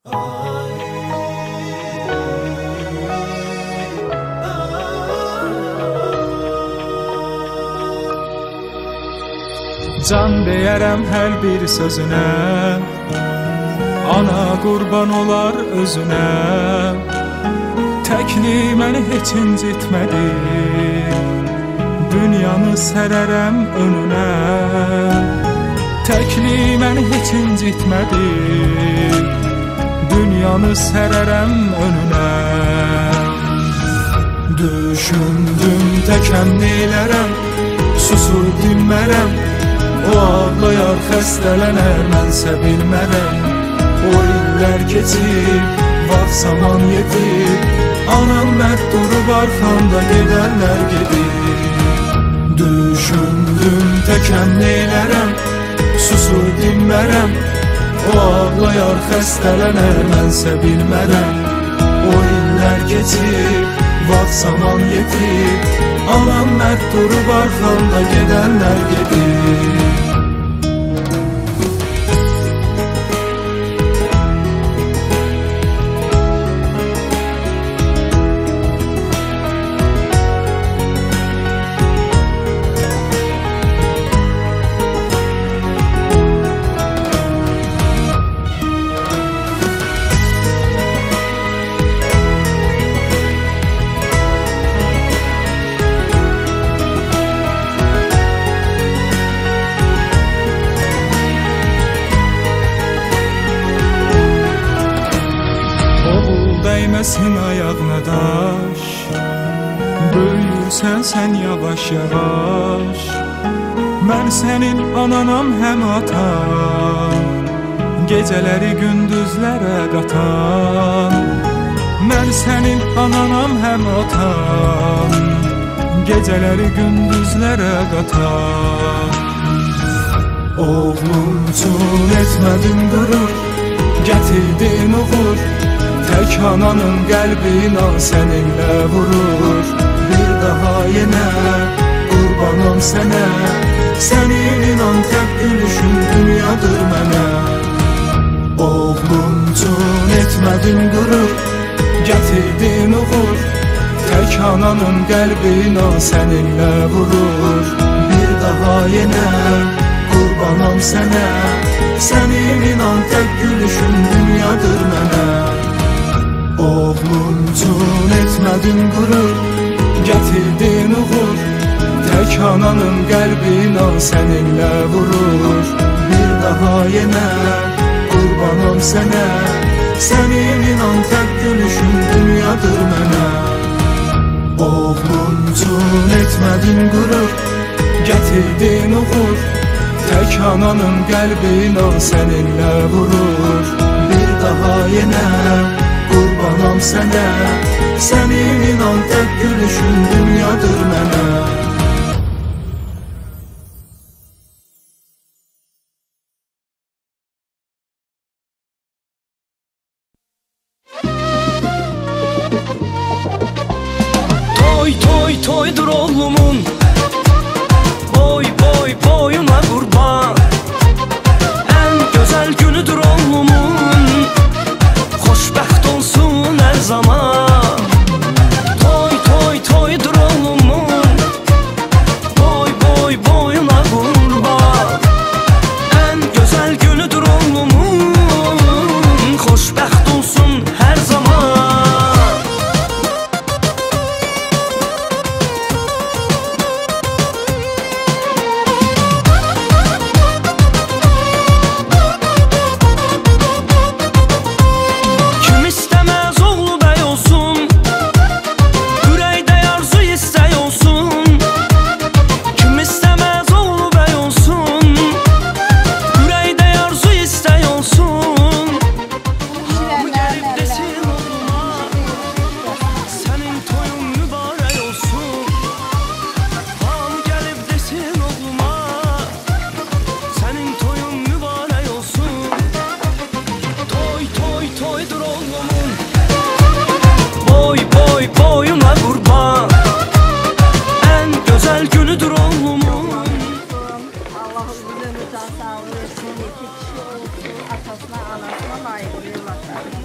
Can deyərəm hər bir sözünə, ana qurban olar özünə. Təkli məni heç incitmədi, dünyanı sərərəm önünə. Təkli məni heç incitmədi, dünyanı sərərəm önünə. Düşündüm təkəm neylərəm, susur dinmərəm. O ağlayar, xəstələnər, mənsə bilmərəm. O illər keçib, vaxt zaman yetib, anam mərd durub arxamda gedərlər gedib. Düşündüm təkəm neylərəm, susur dinmərəm. O ağlayar, xəstələnər, mənsə bilmərəm. O illər keçib, vaxt zaman yetib, anam mərd durub arxamda gedərlər gedib. Dəyməsin ayağına daş, böyürsən sən yavaş yavaş. Mən sənin ananam həm atan, gecələri gündüzlərə qatan. Mən sənin ananam həm atan, gecələri gündüzlərə qatan. Oğlum üçün etmədim qürur, gətirdin uğur. Tək ananın qəlbi inan səninlə vurur. Bir daha yenə qurbanam sənə, sənin inan tək gülüşün dünyadır mənə. Oğlum üçün etmədim qürur, gətirdin uğur. Tək ananın qəlbi inan səninlə vurur. Bir daha yenə qurbanam sənə, sənin inan tək gülüşün dünyadır mənə. Oğlum üçün etmədim qürur, gətirdin uğur. Tək ananın qəlbi inan səninlə vurur. Bir daha yenə qurbanam sənə, sənin inan tək gülüşün dünyadır mənə. Oğlum üçün etmədim qürur, gətirdin uğur. Tək ananın qəlbi inan səninlə vurur. Bir daha yenə qurbanam sənə, sənin inan tək gülüşün dünyadır mənə. Toy toy toydur oğlumun, boy boy boyuna qurban. Ən gözəl günüdür oğlumun, xoşbəxt olsun hər zaman. Toy toy toydur oğlumun, boy boy boyuna qurban. Ən gözəl günüdür oğlumun, xoşbəxt olsun hər zaman. Boyuna qurban, ən gözəl günüdür oğlumun. Allah uzun ömür sağlığı versin, yetki kişi olsun, atasına, anasına layıqlı evlatlar.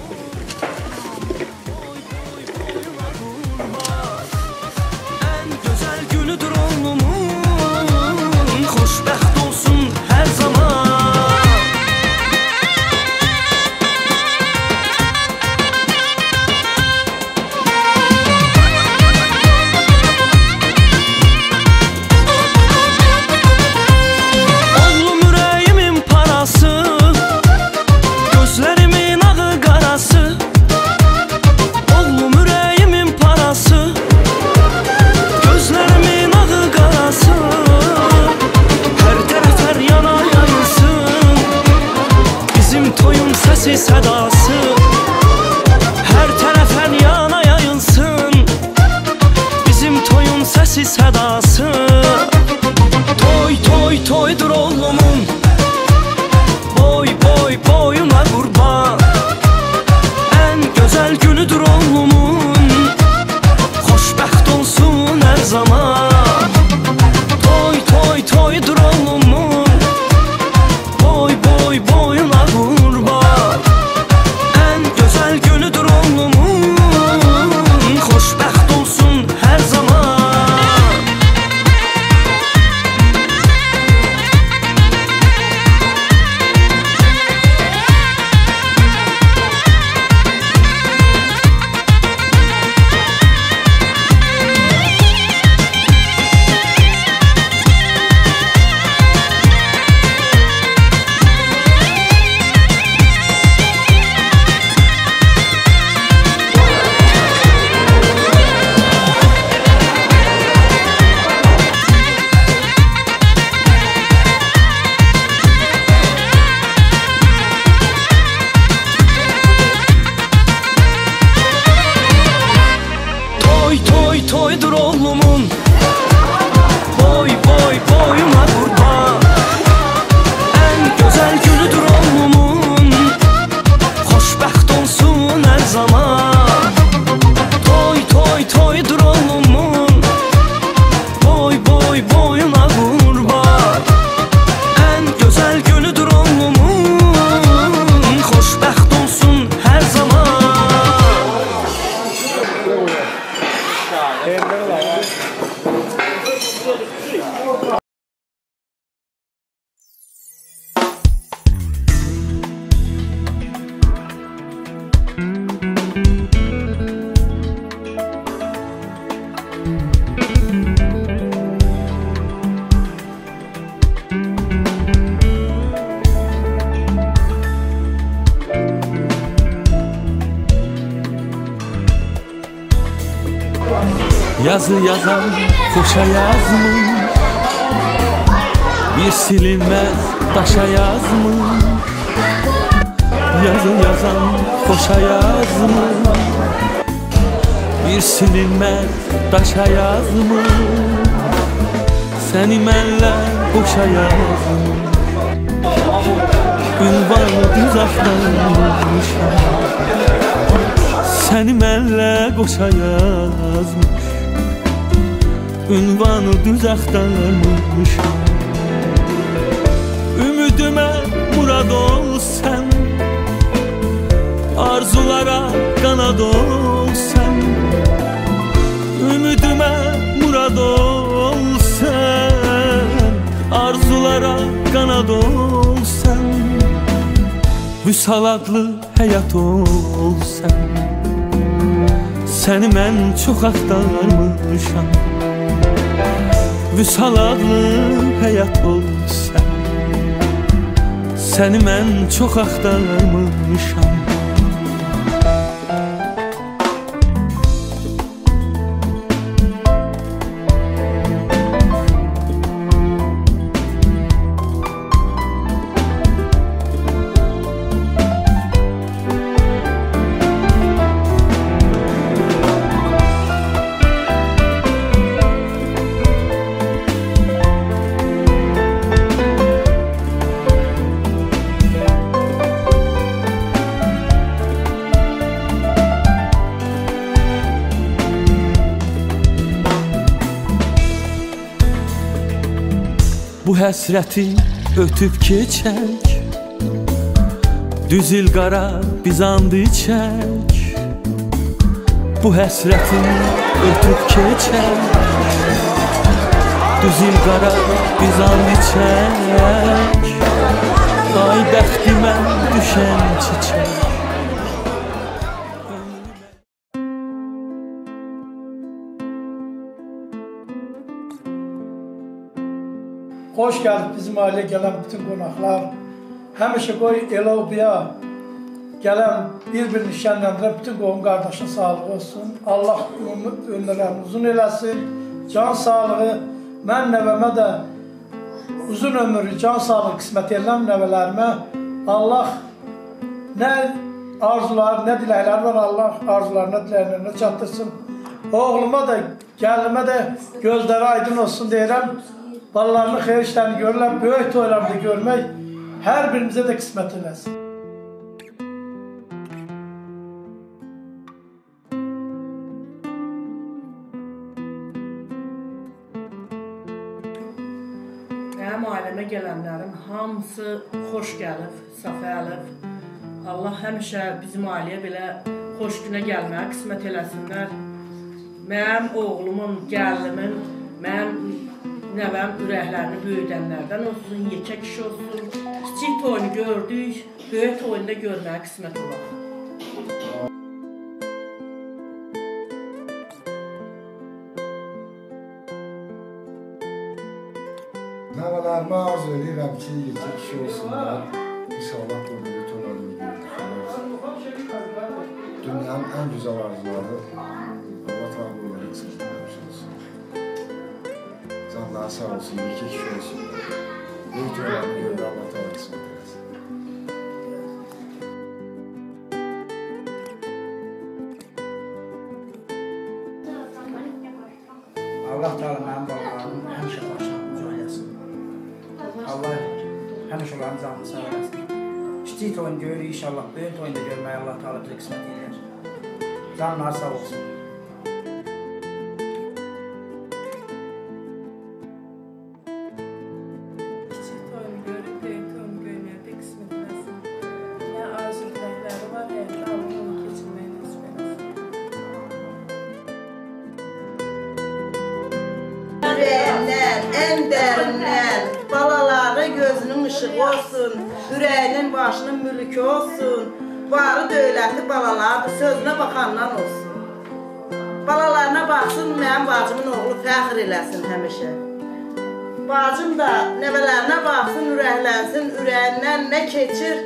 Yazı yazan xoşa yazmış, bir silinmez daşa yazmış. Yazı yazan xoşa yazmış, bir silinmez daşa yazmış. Səni mənlə qoşa yazmış, ünvanı düz axtarmışam. Səni mənlə qoşa yazmış, ünvanı düz axtarmışam. Ümidimə murad ol sən, arzulara qanad ol sən. Ümidimə murad ol sən, arzulara qanad ol sən. Vüsal adlı həyat ol sən, səni mən çox axtarmışam. Vüsal adlı həyat ol sən, səni mən çox axtarmışam. Bu həsrəti ötüb keçək, düz il qara biz and içək. Bu həsrəti ötüb keçək, düz il qara biz and içək. Ay bəxtimə düşən çiçək. Hoş geldik bizim aileye gelen bütün konaklar. Həmişə qoy elə obuya gelen bir-birini şənləndirən bütün qohum qardaşın sağlığı olsun. Allah ömürlərini uzun eləsin, can sağlığı. Mən nəvəmə də uzun ömürlü can sağlığı qismət eləm nəvələrimə. Allah nə arzular, nə diləklər var, Allah arzularına, diləklərinə çatdırsın. Oğluma da, gəlinimə də gözləri aydın olsun deyirəm. Balalarını, xeyir işlərini görürlər, böyük toylarını görmək hər birimizə də qismət eləsin. Mənim ailəmə gələnlərin hamısı xoş gəlib, səfəlib. Allah həmişə bizim ailəyə belə xoş günə gəlməyə qismət eləsinlər. Mənim oğlumun, gəlinimin, mənim nəvəm ürəklərini böyüdənlərdən olsun, yekə kişi olsun. Kiçik toyunu gördük, böyük toyunu da görməyə qismət olaq. Nəvələrimə arzu edirəm ki, yekə kişi olsunlar. İnşallah bu böyük toylarını görürlər. Dünyanın ən güzel arzuları Allah tabi olarak sınırlamış olsun. Canlar sağ olsun, yekə kişi olsun. Böyük toylarını görürlər, Allah tabi kısmet eləsin. Allah Teala mənim balalarımın həmişə başına ucayasın. Allah həmişə onların canını sağ eləsin. Kiçik toyun görürük inşallah, böyük toyunu da görməyə Allah Teala bizə qismət edir. Canlar sağ olsun. Kiçik toyunu görürük, böyük toyunu görməyə də qismət eləsin. Nə arzu diləkləri var, həyatda Allah onu keçirməyə nəsib eləsin. Ürəyindən, ən dərindən, balaları gözünün ışığı olsun, ürəyinin başının mülkü olsun, varı dövləti balalardır, sözünə baxandan olsun. Balalarına baxsın, mənim bacımın oğlu fəxr eləsin həmişə. Bacım da nəvələrinə baxsın, ürəklənsin, ürəyindən nə keçir,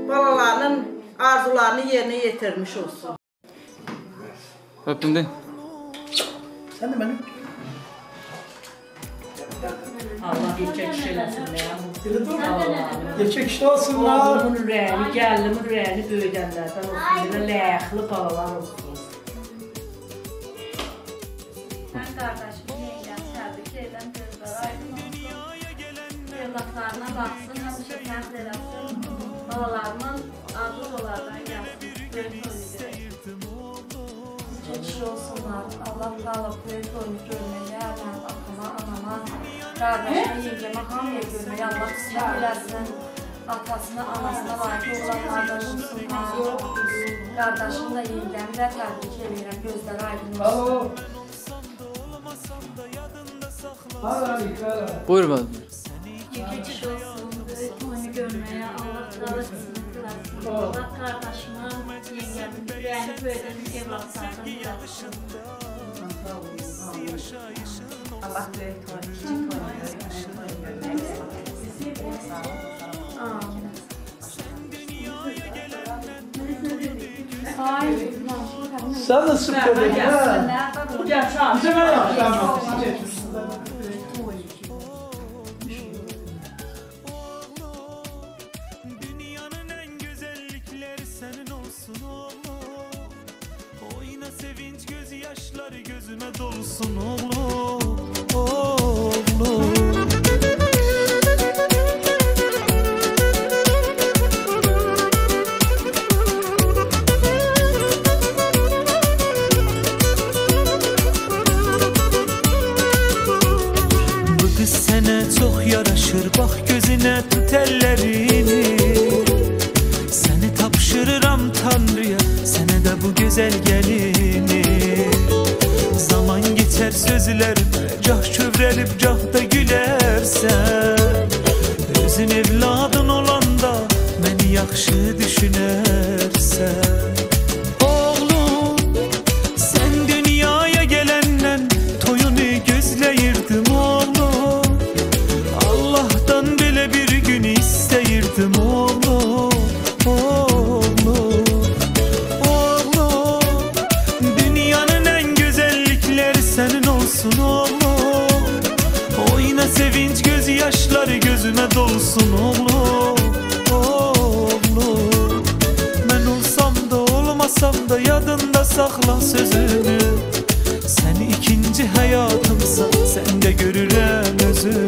balalarının arzularını yerinə yetirmiş olsun. Öptüm de. Sen de benim. Allah geçək iş eləsin mənim. Allah. Geçek işte olsunlar. Oğlumun ürəyini, gəlinimin ürəyini böyüdənlərdən olsun. Belə ləyəxli balalar olsun. Mən qardaşımın yengəni təbrik edən gözləri aydın olsun. Evlatlarına baxsın, həmişə fəxr eləsin. Balalarımın adı dolardan gəlsin. Böyük oyunu keçiş olsunlar. Allah qalıb böyük oyunu görməyə, mən atama, anama, qardaşıma, yengəmə, hamıya görməyə Allah qismət eləsin. Atasına, anasına layiq olanlardan olsunlar. Qardaşım da yengəmi də təbrik edirəm. Gözləri aydın olsun. Buyur bakalım. Geçiş olsun, böyük oyunu görməyə Allah qalıb qismət eləsin. Allah qardaşıma, yengəmin, ürəyini böyüdən evlatlardan eləsin. Allah böyük oyunu, kiçik oyunu görməyə. Sen de sıkıldın ha. Gel çağır. Bize ver yapacağım. Dünyanın en güzellikleri senin olsun oğlum. Oyna sevinç gözyaşları gözüme dolsun oğlum. Oğlum. Çok yaraşır bak gözüne tut ellerini. Seni tapşırıram Tanrı'ya, sene de bu güzel gelini. Zaman geçer sözlerime, cah çövrelip cah da gülersen. Özün evladın olanda beni yaxşı düşünersen. Oğlum sen dünyaya gelenden toyunu gözleyirdim oğlum. Allah'tan böyle bir gün isteyirdim oğlum, oğlum, oğlum. Dünyanın en güzellikleri senin olsun oğlum. Oyna sevinç gözyaşları gözüme dolsun oğlum, oğlum. Ben olsam da olmasam da yadında sakla sözünü. Sen ikinci hayatımsa sen de görürəm özünü.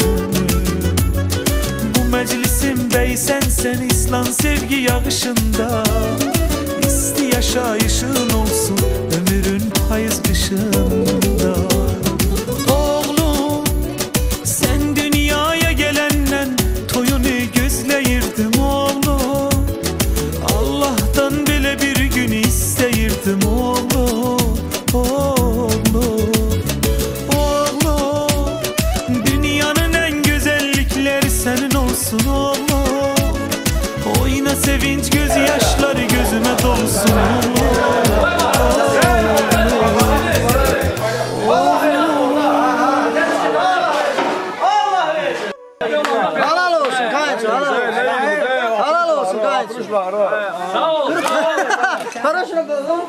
Meclisimdeysen sen İslam sevgi yağışında. İsti yaşayışın olsun ömrün payız kışında. Oğlum sen dünyaya gelenden toyunu gözleyirdim oğlum. Allah'tan böyle bir gün isteyirdim oğlum, oğlum, oğlum. Dünyanın en güzellikleri senin olsun oğlum. Oyna sevinç gözyaşları gözüme dolsun oğlum. Halal olsun kayınço, halal olsun kayınço. Sağ ol. Paraşına bakalım.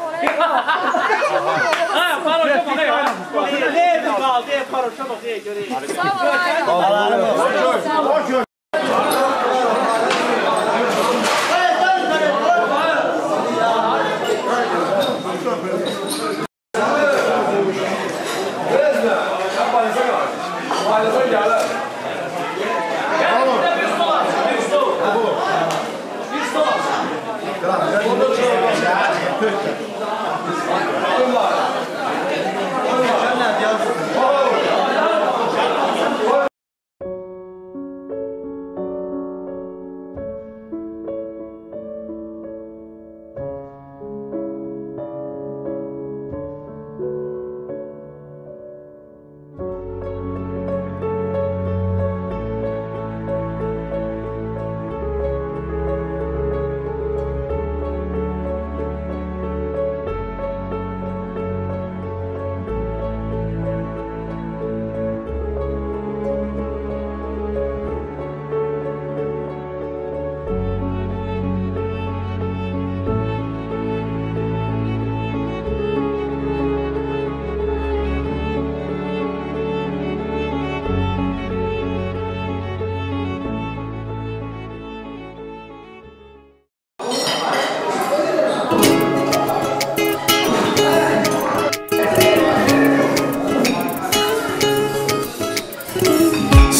Sağ ol.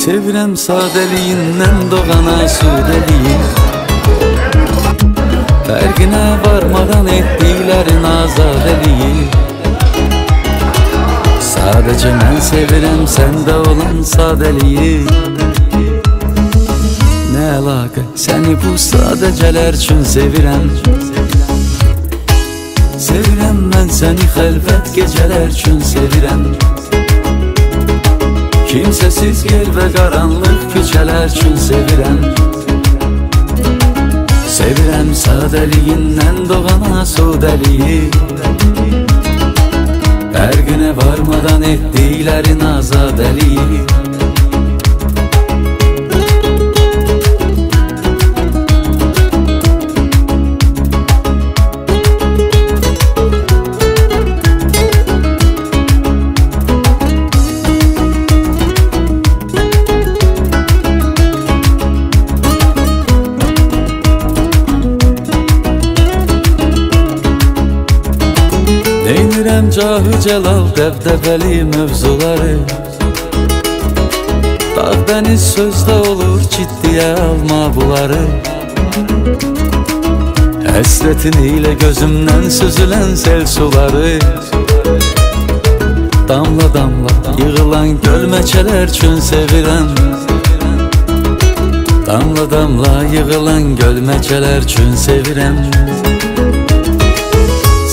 Sevirəm sadəliyindən doğan asudəliyi. Fərqinə varmadan etdiklərin azadəliyi. Sadəcə mən sevirəm səndə olan sadəliyi. Nə əlaqə səni bu sadəcələr üçün sevirəm. Sevirəm mən səni xəlvət gecələr üçün sevirəm. Kimsəsiz yel və qaranlıq küçələr üçün sevirəm. Sevirəm sadəliyindən doğan asudəliyi. Fərqinə varmadan etdiklərin azadəliyi. Demirəm cahı cəlal dəbdəbəli mövzuları. Dağ dəniz sözdə olur ciddiyə alma bunları. Həsrətin ilə gözümdən süzülən sel suları. Damla damla yığılan gölməçələr üçün sevirəm. Damla damla yığılan gölməçələr üçün sevirəm.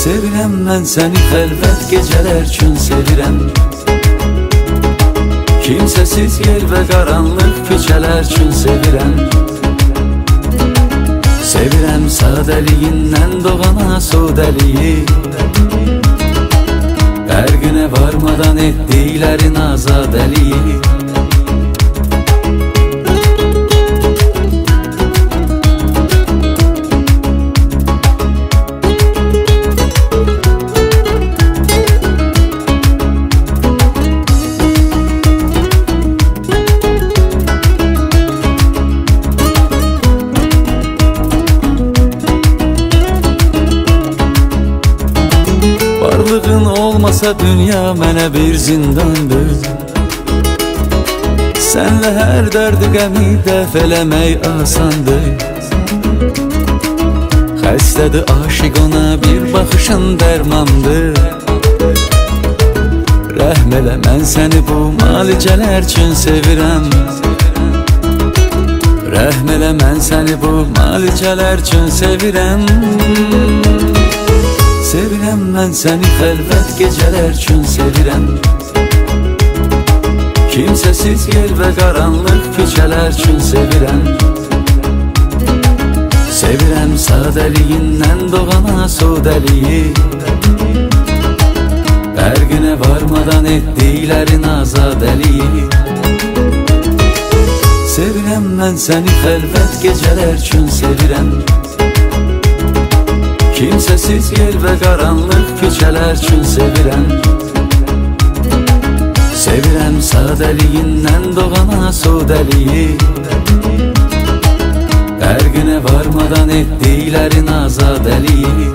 Sevirəm mən səni xəlvət gecələr üçün sevirəm. Kimsəsiz yel və qaranlıq küçələr üçün sevirəm. Sevirəm sadəliyindən doğan asudəliyi. Fərqinə varmadan etdiklərin azadəliyi. Varlığın olmasa dünya mənə bir zindandır. Sənlə hər dərdi qəmi dəf eləmək asandır. Xəstədir aşiq ona bir baxışın dərmandır. Rəhm elə mən səni bu malicələr üçün sevirəm. Rəhm elə mən səni bu malicələr üçün sevirəm. Sevirəm mən səni xəlvət gecələr üçün sevirəm. Kimsəsiz yel və qaranlıq küçələr üçün sevirəm. Sevirəm sadəliyindən doğan asudəliyi. Fərqinə varmadan etdiklərin azadəliyi. Sevirəm mən səni xəlvət gecələr üçün sevirəm. Kimsəsiz yel və qaranlıq küçələr üçün sevirəm. Sevirəm sadəliyindən doğan asudəliyi. Fərqinə varmadan etdiklərin azadəliyi.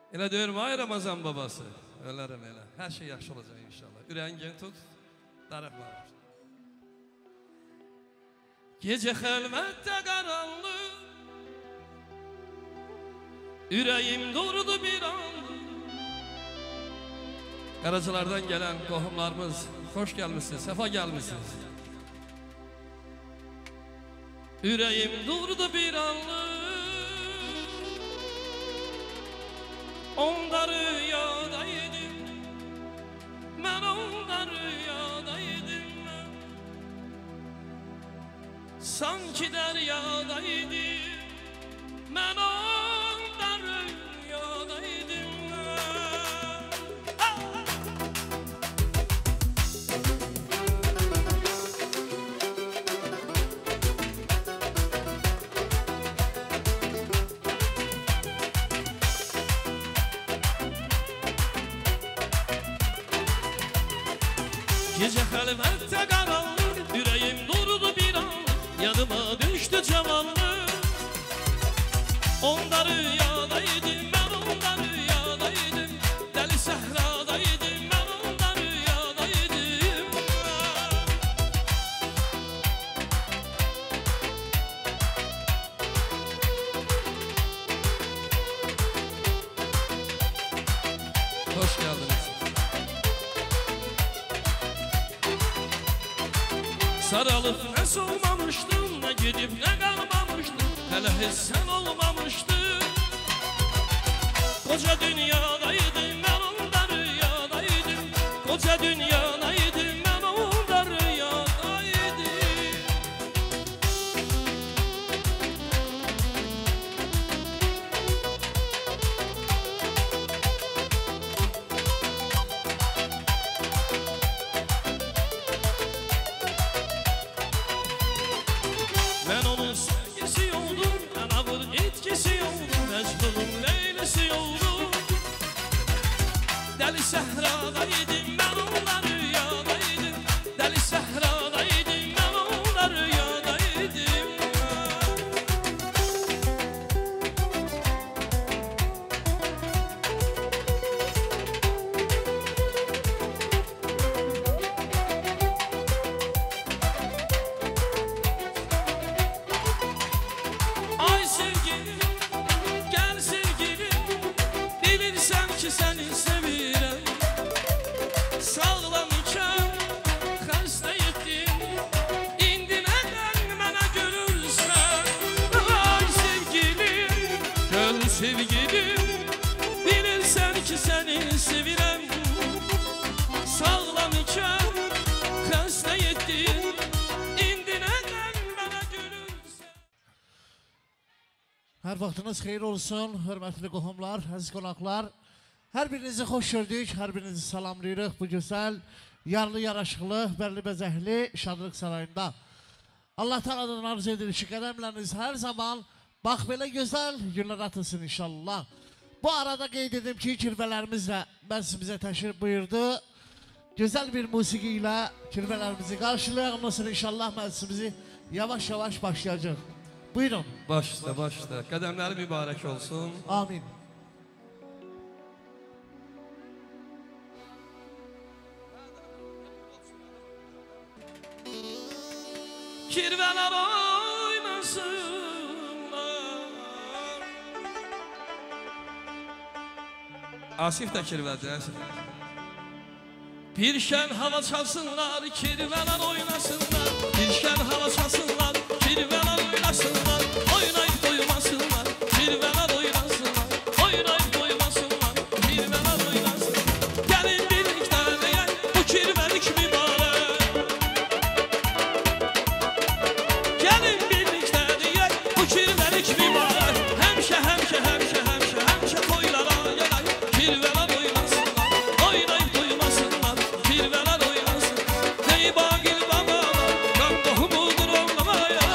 Elə deyirəm, ay Ramazan babası. Ölərəm elə. Hər şey yaxşı olacaq inşallah. Ürəyin gen tut. Darıqlanır. Gecə xəlvətdə qaranlıq, ürəyim durdu bir anlıq. Qaracalardan gələn qohumlarımız, xoş gəlmişsiniz, səfa gəlmişsiniz. Ürəyim durdu bir anlıq, onda rüyada idim, mən onda rüyada idim. Sanki dəryada idim, mən onda rüyada idim. Gecə xəlvətdə qaranlıq, ürəyim durdu bir anlıq, yanıma düşdü cavanlıq. Onda rüyada idim, mən onda rüyada idim, dəli səhrada idim, mən onda rüyada idim. Hoş geldiniz. Sarılıp ne soğumamıştım, ne gidip ne kalmamıştım, hele hiç sen olmamıştın. Koca dünyadaydım, ben onda rüyadaydım. Koca dünyadaydım, ben onda rüyadaydım. Ben onun sevgisi oldum, ben ağır etkisi oldum, Mecnun'un leylisi oldum. Deli sehradaydım, ben onda rüyadaydım. Deli sehradaydım, ben onda rüyadaydım. Ay sevgilim, gel sevgilim, bilirsen ki seni sevirəm. Sağlam ikən, xəstə etdim, indi nədən mənə görürsən? Ay sevgilim, gel sevgilim, bilirsən ki seni sevirəm. Sağlam ikən, xəstə etdim, indi nədən mənə görürsən? Hər vaxtınız xeyir olsun, hörmətli qohumlar, əziz qonaqlar. Hər birinizi xoş gördük, hər birinizi salamlayırıq bu gözəl, yarlı, yaraşıqlı, bərli bəzəkli Şadlıq Sarayında. Allah Teala'dan arzu edilir ki, qədəmləriniz hər zaman bax belə gözəl günlər atılsın inşallah. Bu arada qeyd edim ki, kirvələrimizlə məclisimizə təşrif buyurdu. Gözəl bir musiqi ilə kirvələrimizi qarşılayaq, ondan sonra inşallah məclisimizi yavaş-yavaş başlayacaq. Buyurun. Başla, başla. Qədəmləri mübarək olsun. Amin. Kirvələr oynasınlar. Asif də kirvədir, Asif. Bir şən hava çalsınlar, kirvələr oynasınlar. Bir şən hava çalsınlar, kirvələr oynasınlar. Oynayıb doymasınlar, kirvələr oynasınlar. Oynayıb doymasınlar, kirvələr oynasınlar. Gəlin birlikdə deyək, bu kirvəlik mübarək. Gəlin birlikdə deyək, bu kirvəlik mübarək. Həmişə, həmişə, həmişə, həmişə, həmişə toylara gələk. Kirvələr oynasınlar, oynayıb doymasınlar. Kirvələr oynasınlar. Ey Bagil baba, qan qohumudur onlamaya.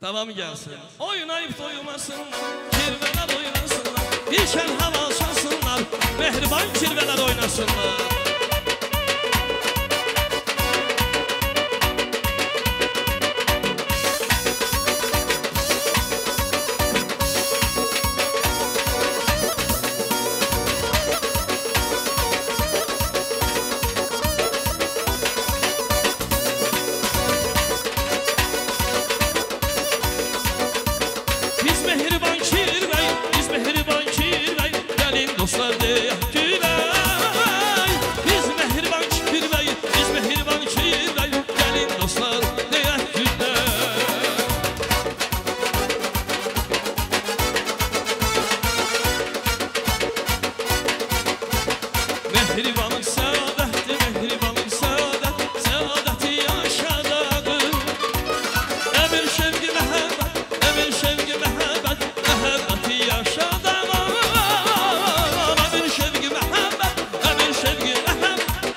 Davam gelsin. Oynayıp doymasınlar, kirveler oynasınlar. İlken hava çalsınlar, mehriban kirveler oynasınlar. Dostlar deyək gülək, biz mehriban kirvəy, biz mehriban kirvəy, gəlin dostlar deyək gülək. Mehribanlıq səadətdir, mehribanlıq səadət, səadəti yaşadadır. Əmir şevqi məhəbbət, əmir şevqi məhəbbət, məhəbbəti yaşadadır.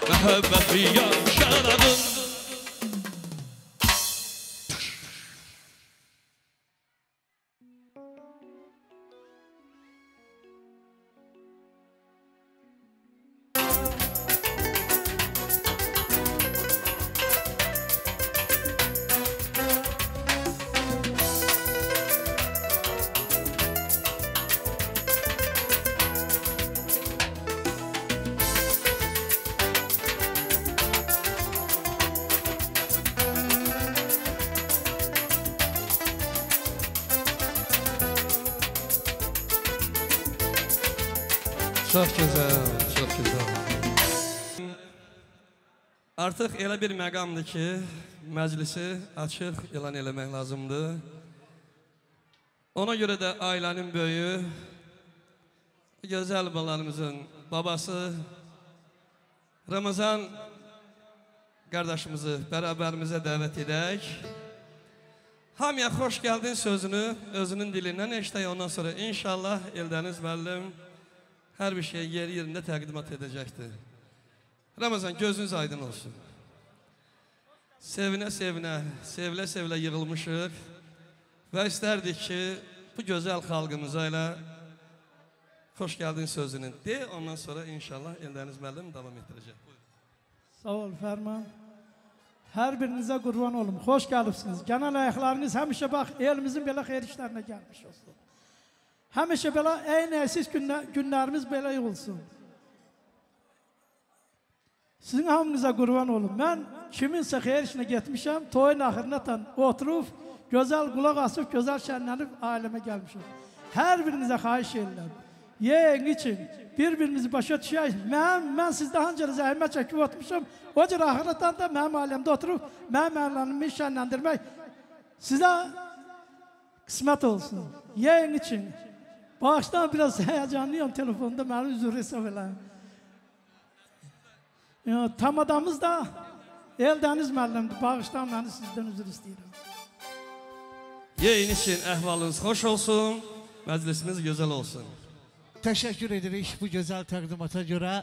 Məhəbbəti yaşadın. Çox gözəl, çox gözəl. Artıq elə bir məqamdır ki, məclisi açıq elan eləmək lazımdır. Ona görə də ailənin böyüyü, gözəl babalarımızın babası Ramazan qardaşımızı bərabərimizə dəvət edək. Hamıya xoş gəldin sözünü özünün dilindən eşitək, ondan sonra inşallah Eldəniz müəllim hər bir şey yerində təqdimat edəcəkdir. Ramazan, gözünüz aydın olsun. Sevinə-sevinə, sevilə-sevilə yığılmışıq və istərdik ki, bu gözəl xalqımıza ilə xoş gəldin sözünü de, ondan sonra inşallah Eldəniz müəllim davam etdirəcək. Sağ ol Fərman. Hər birinizə qurban olum. Xoş gəlibsiniz. Genel ayaqlarınız həmişə bax, elimizin belə xeyir işlərinə gəlmiş olsun. Həmişə belə əynəsiz günlərimiz belə olsun. Sizin hamınıza qurban olum. Mən kiminsə xeyir işinə getmişəm, toyun axırına oturub, gözəl qulaq asıb, gözəl şənlənib ailəmə gəlmişəm. Hər birinizə xahiş edirəm. Yeyin için bir-birimizi başa düşək. Mən sizdə hancı zəhmət çəkib oturmuşam, o cür axıratan da mənim ailəmdə oturub, mənim ailəmi şənləndirmək sizə qismət olsun. Yeyin için. Bağışdan biraz heyecanlıyım telefonda, mənim üzür hesab eləyim. Tamadamız da Eldəniz müəllimdir. Bağışdan məni sizdən üzür istəyirəm. Yeyin için əhvalınız xoş olsun, məclisimiz gözəl olsun. Təşəkkür edirik bu gözəl təqdimata görə.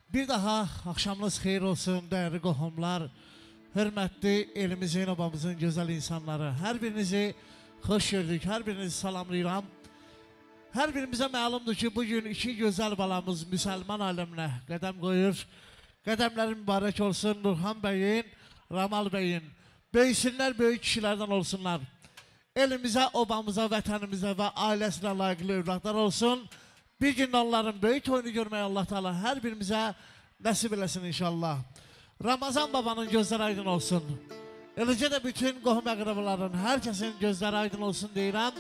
Bir daha axşamınız xeyir olsun, dəyərli qohumlar, hörmətli elimizin, obamızın gözəl insanları. Hər birinizi xoş gördük, hər birinizi salamlayıram. Hər birimizə məlumdur ki, bugün iki gözəl balamız müsəlman aləminə qədəm qoyur. Qədəmləri mübarək olsun Nurhan bəyin, Ramal bəyin. Böyüsünlər, böyük kişilərdən olsunlar. Elimizə, obamıza, vətənimizə və ailəsinə layiqli övladlar olsun. Bir gün onların böyük toyunu görməyə Allah Teala hər birimizə nəsib eləsin inşallah. Ramazan babanın gözləri aydın olsun. Eləcə də bütün qohum əqrəbaların, hər kəsin gözləri aydın olsun deyirəm.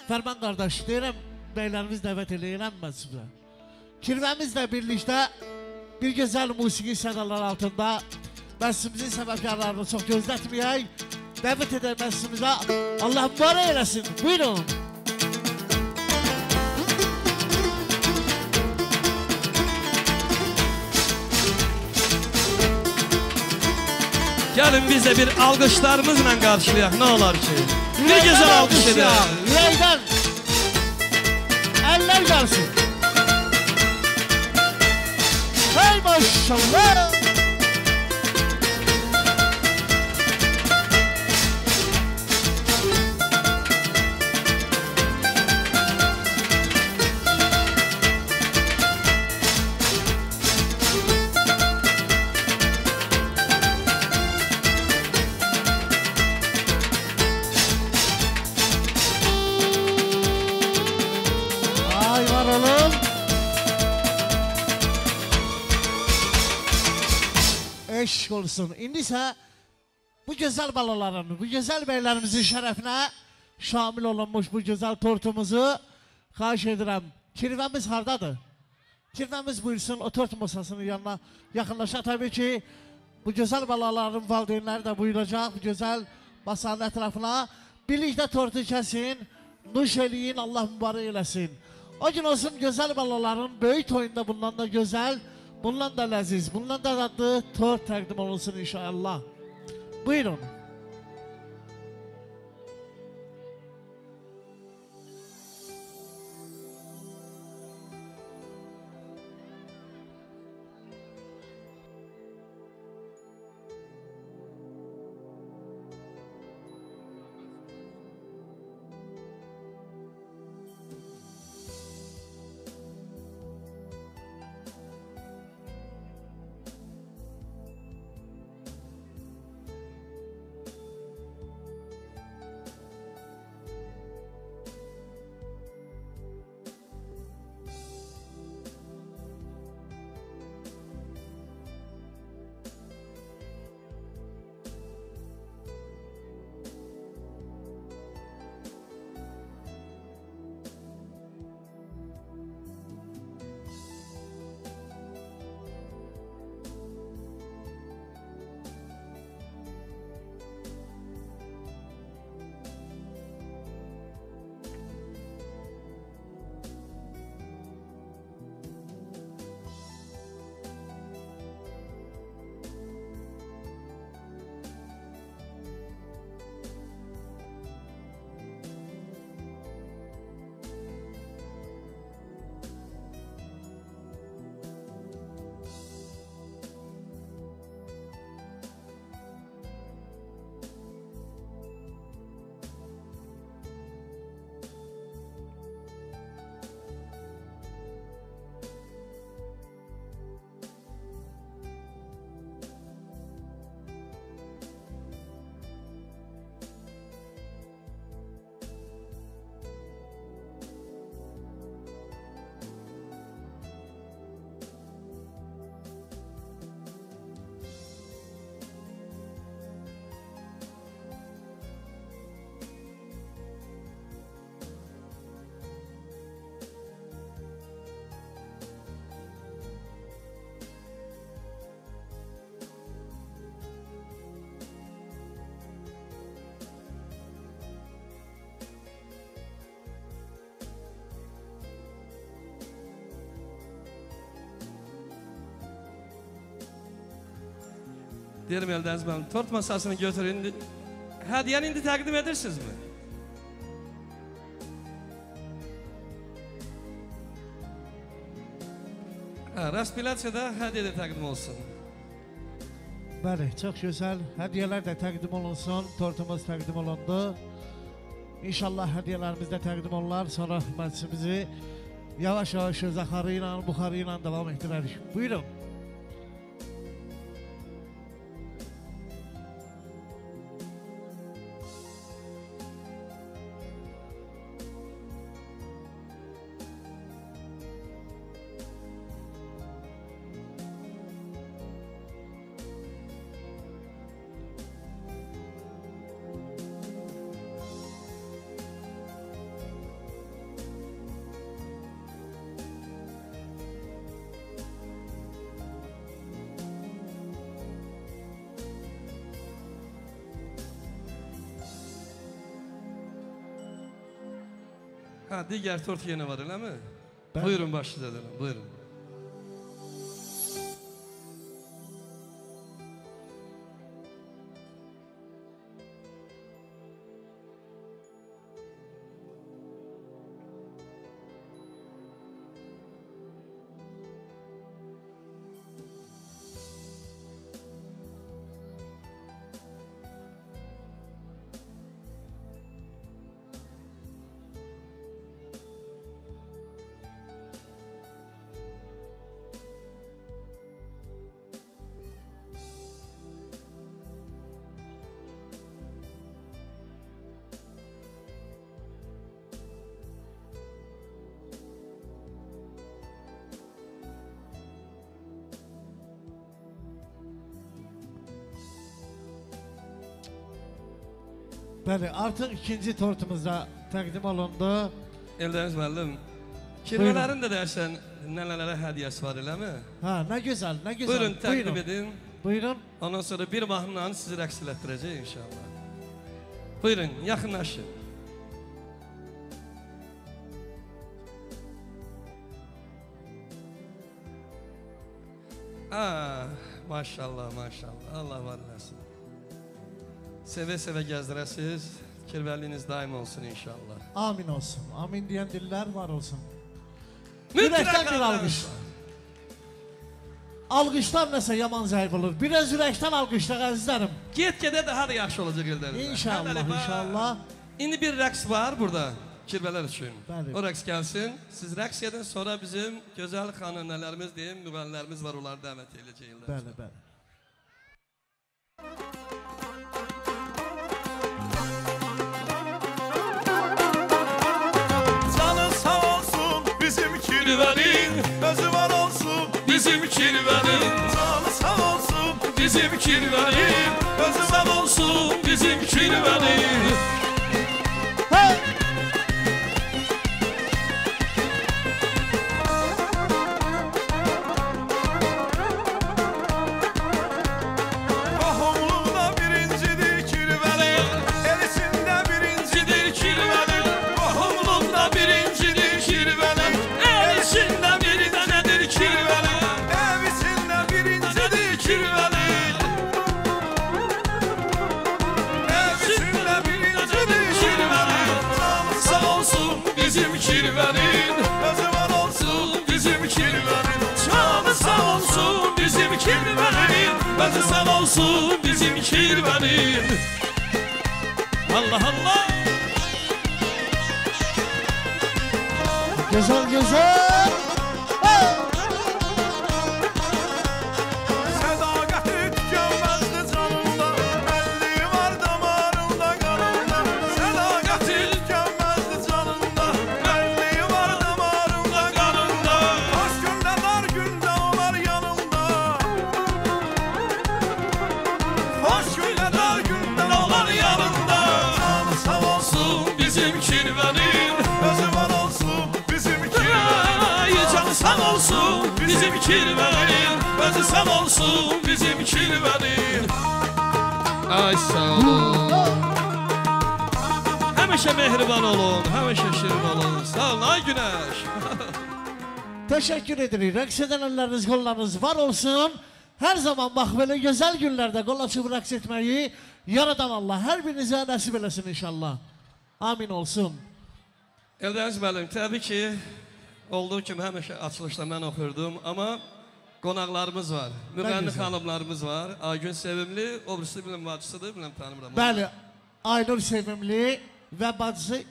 Fərman qardaş, deyirəm, bəylərimiz dəvət eləyirəm mən sizə. Kirvəmizlə birlikdə bir gözəl musiqi sədalar altında məhsimizin səbəbkarlarını çox gözlətməyək. Dəvət edək məhsimizə. Allah mübarək eləsin. Buyurun. Gəlin biz də bir alqışlarımızla qarşılayaq, nə olar ki? Bir gözəl alqış edək. Ürəkdən əllər gəlsin. Hey maşallah. eşk olsun. İndi isə bu gözəl balaların, bu gözəl beylərimizin şərəfinə şamil olunmuş bu gözəl tortumuzu xahiş edirəm. Kirvəmiz hardadır? Kirvəmiz buyursun o tort masasının yanına yaxınlaşa. Təbii ki, bu gözəl balaların valideynləri də buyuracaq bu gözəl masanın ətrafına. Birlikdə tortu kəsin, nuş eləyin, Allah mübarək eləsin. O gün olsun gözəl balaların böyük toyunda bundan da gözəl, bundan da ləziz, bundan da dadlı tort təqdim olunsun inşallah. Buyurun. Derim Eldəniz müəllim, tort masasını götürün. Hədiyyəni indi təqdim edirsinizmi? Raspilyatsiyada hədiyyə də təqdim olsun. Bəli, çox gözəl. Hədiyyələr də təqdim olunsun. Tortumuz təqdim olundu. İnşallah hədiyyələrimiz də təqdim olunlar. Sonra məclisimizi yavaş-yavaş zaxarı ilə, buxarı ilə davam etdirərik. Buyurun. Ha, digər tort yenə var, eləmi? Buyurun başlayalım, buyurun. Bəli, artıq ikinci tortumuzda təqdim olundu. Eldəniz müəllim, kirvələrin də dərsən nələrə hədiyyəsi var, eləmi? Ha, nə gözəl, nə gözəl. Buyurun, təqdim edin. Buyurun. Ondan sonra bir mahnıla sizi rəqs elətdirəcək inşallah. Buyurun, yaxınlaşın. Maşallah, maşallah. Allah var eləsin. Sevə-sevə gəzdirəsiz. Kirvəliyiniz daim olsun inşallah. Amin olsun. Amin deyən dillər var olsun. Ürəkdən bir alqış. Alqışlar nəsə yaman zəif olur. Biraz ürəkdən alqışlar əzizlərim. Get-gedə daha da yaxşı olacaq Eldəniz. İnşallah, inşallah. İndi bir rəqs var burada. Kirvələr üçün. Bəli. O rəqs gəlsin. Siz rəqs edin, sonra bizim gözəl xanəndələrimiz deyim, müğənnilərimiz var, onları dəvət edəcəklər. Bəli, bəli. Canı sağ olsun bizim kirvənin, özü var olsun bizim kirvənin. Canı sağ olsun bizim kirvənin, özü var olsun bizim kirvənin. Özü sağ olsun bizim kirvənin. Allah Allah. Güzel güzel. Sədaqəti tükənməzdi canımda, əlliyi var damarımda qanımda. Sədaqəti tükənməzdi canımda, əlliyi var damarımda qanımda. Xoş gündə, dar gündə olar yanımda. Xoş gündə, dar gündə olar yanımda. Canı sağ olsun bizim kirvənin, özü var olsun bizim kirvənin. Canı sağ olsun bizim kirvənin, özü sağ olsun bizim kirvənin. Ay sağ olun. Həmişə mehriban olun, həmişə şirin olun. Sağ olun, ay günəş. Teşekkür edirik. Rəqs edənləriniz, qollarınız var olsun. Hər zaman bax belə gözəl günlərdə qol açıb rəqs etməyi yaradan Allah hər birinizə nəsib eləsin inşallah. Amin olsun. Eldəniz müəllim, təbii ki, olduğu kimi həmişə açılışda mən oxurdum, amma qonaqlarımız var, müğənni xanımlarımız var. Aygün Sevimli, obrisi biləm bacısıdır, biləm tanımıram. Bəli, Aynur Sevimli və bacısı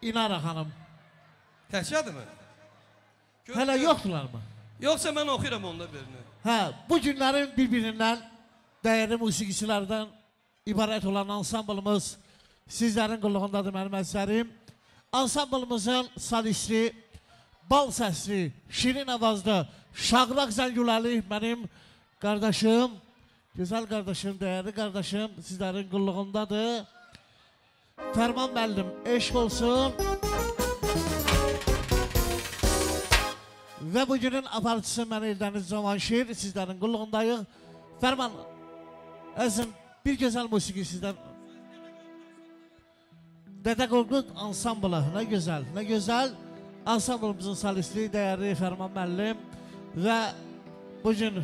İnara xanım. Təhcədir mi? Hələ yoxdular mı? Yoxsa mən oxuyuram onda birini. Hə, bu günlərin bir-birindən dəyərli musiqiçilərdən ibarət olan ansamblımız sizlərin qulluğundadır mənim əzizlərim. Ansamblımızın solisti, bal səsli, şirin avazlı, Şaqraq Zəngüləli mənim qardaşım, gözəl qardaşım, dəyərli qardaşım sizlərin qulluğundadır. Fərman müəllim, eşq olsun. Və bugünün aparıcısı mən Eldəniz Cavanşir, sizlərin qulluğundayıq. Fərman, əzim, bir gözəl musiqi sizdən. Dədə Qorqud ansamblı, nə gözəl, nə gözəl. Ansamblımızın solisti, dəyərli Fərman müəllim və bugün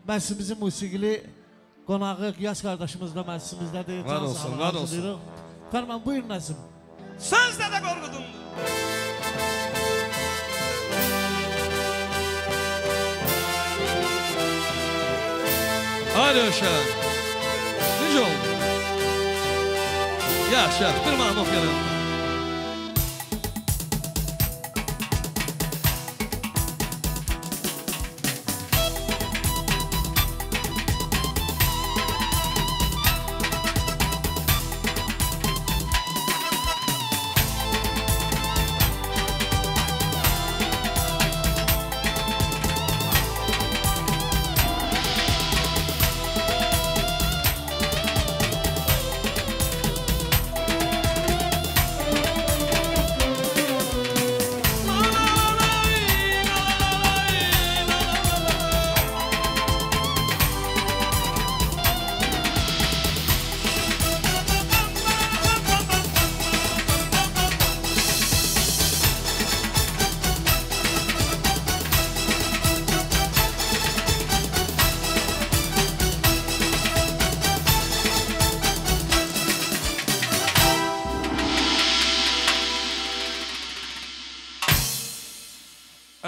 məhsimizin musiqili qonağı, Qiyas qardaşımız da məhsimizdədir. Var olsun, var olsun. Fərman, buyurun əzim. Söz Dədə Qorqudun. Haydi uşaq. Necə oldu? Yaxşı, yaxşı. Bir mahnı oxuyalım.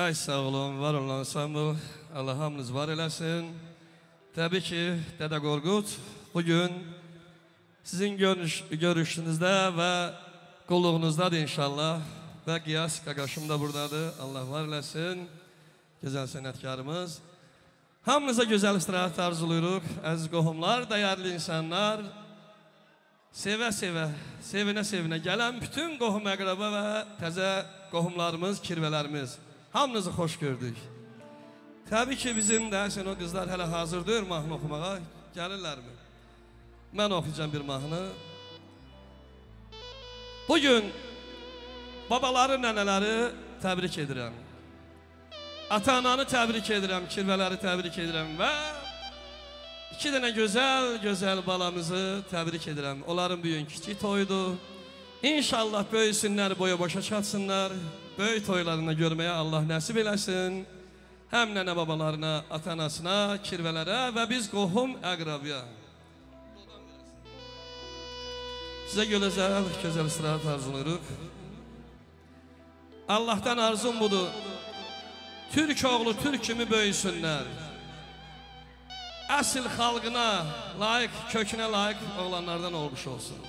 Ay sağ olun, var olun ensemble. Allah hamınız var eləsin. Təbii ki, Dədə Qorqud bugün sizin görüşünüzdə və qulluğunuzdadır inşallah. Və Qiyas qaqaşım da buradadır. Allah var eləsin. Gözəl sənətkarımız. Hamınıza gözəl istirahət arzuluyuruq. Əziz qohumlar, dəyərli insanlar. Sevə-sevə, sevinə-sevinə gələn bütün qohum əqrəba və təzə qohumlarımız, kirvələrimiz. Hamınızı xoş gördük. Təbii ki, bizim də, sən o qızlar hələ hazır deyir mahnı oxumağa. Gəlirlərmi? Mən oxuyacağım bir mahnı. Bugün babaları, nənələri təbrik edirəm. Ata-ananı təbrik edirəm, kirvələri təbrik edirəm və iki dənə gözəl balamızı təbrik edirəm. Onların bugün kiçik toyudur. İnşallah böyüsünlər, boya başa çatsınlar. Böyük toylarını görməyə Allah nəsib eləsin. Həm nənə babalarına, ata-anasına, kirvələrə və biz qohum əqrabıya. Sizə gözəl istirahət arzuluruq. Allah'tan arzum budur. Türk oğlu Türk kimi böyüsünlər. Əsl xalqına layiq, kökünə layiq oğlanlardan olmuş olsun.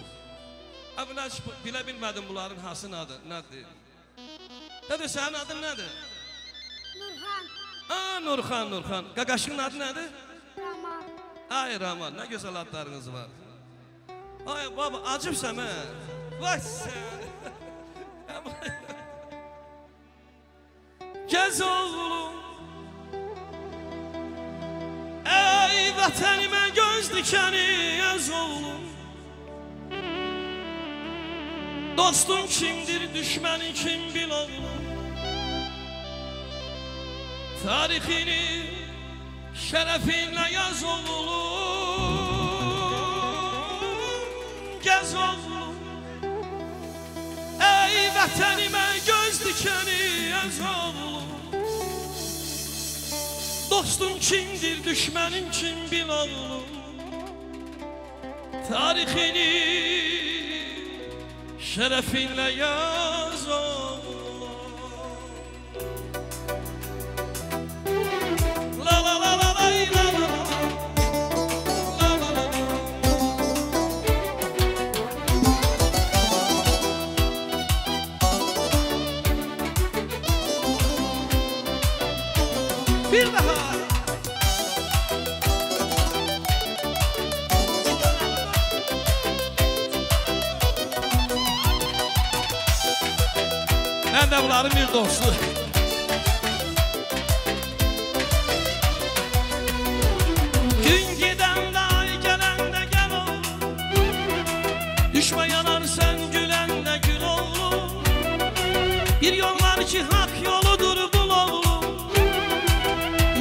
Buna bilə bilmədim bunların hası nədir? Nədir, sənin adın nədir? Nurxan. Nurxan. Qaqaşının adı nədir? Raman. Ay Raman, nə gözəl adlarınız var. Ay baba, acıbsam hə? Vay sən. Gəz oğlum, ey vətənimə göz dikəni yaz oğlum. Dostun kimdir, düşmənin kim bil oğlum. Tarixini şərəfinlə yaz oğlum. Gəz oğlum, ey vətənimə göz dikəni yaz oğlum. Dostun kimdir, düşmənin kim bil oğlum. Tarixini şərəfinlə yaz oğlum. La la la la la la la. Bir daha. Ben de bunların bir dostu. Gün giden de ay gelen de gel oğlum. Düşme yanar sen gülen de gül oğlum. Bir yol var ki hak yoludur bul oğlum.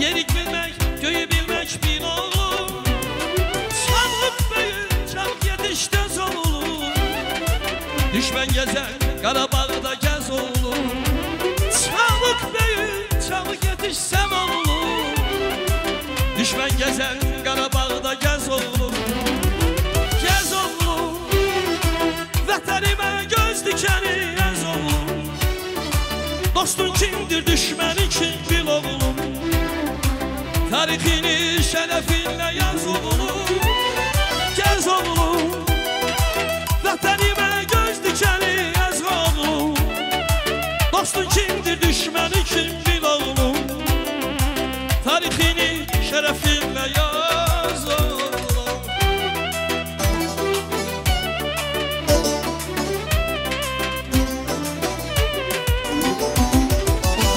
Yerik bilmek, göğü bilmek bil oğlum. Çabuk büyü, çabuk yetiş tez oğlum. Düşmen gezer, Qarabağda gez oğlum. Çabuk büyü, çabuk yetişsem oğlum. Düşmen gezer, Qarabağda gez oğlum. Gez oğlum, vətənimə göz dikəni yaz oğlum. Dostun kimdir, düşmənin kim bil oğlum. Tarixini şərəfinlə yaz oğlum. Gez oğlum, vətənimə göz dikəni yaz oğlum. Dostun kimdir, düşməni kim bil oğlum. Tarixini şərəfinlə yaz oğlum.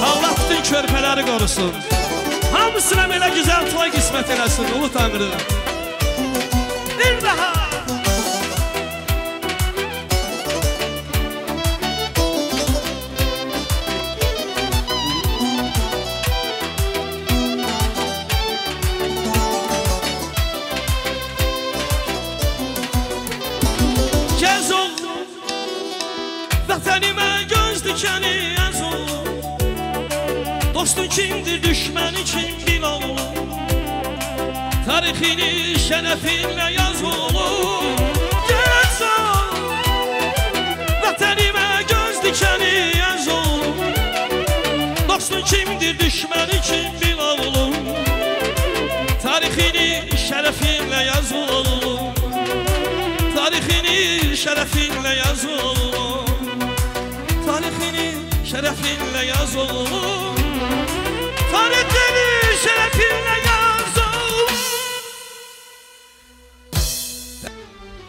Allah bütün körpələri qorusun. Hamısına belə güzel toy qismət eləsin, ulu Tanrı. Bir daha. Gez oğlum, vətənimə göz dikəni yaz oğlum. Dostun kimdir, düşməni kim bil oğlum. Tarixini şərəfinlə yaz oğlum. Gez oğlum, vətənimə göz dikəni yaz oğlum. Dostun kimdir, düşməni kim bil oğlum. Tarixini şərəfinlə yaz oğlum. Tarixini şərəfinlə yaz oğlum. Tarixini şərəfinlə yaz oğlum. Tarixini şərəfinlə yaz oğlum.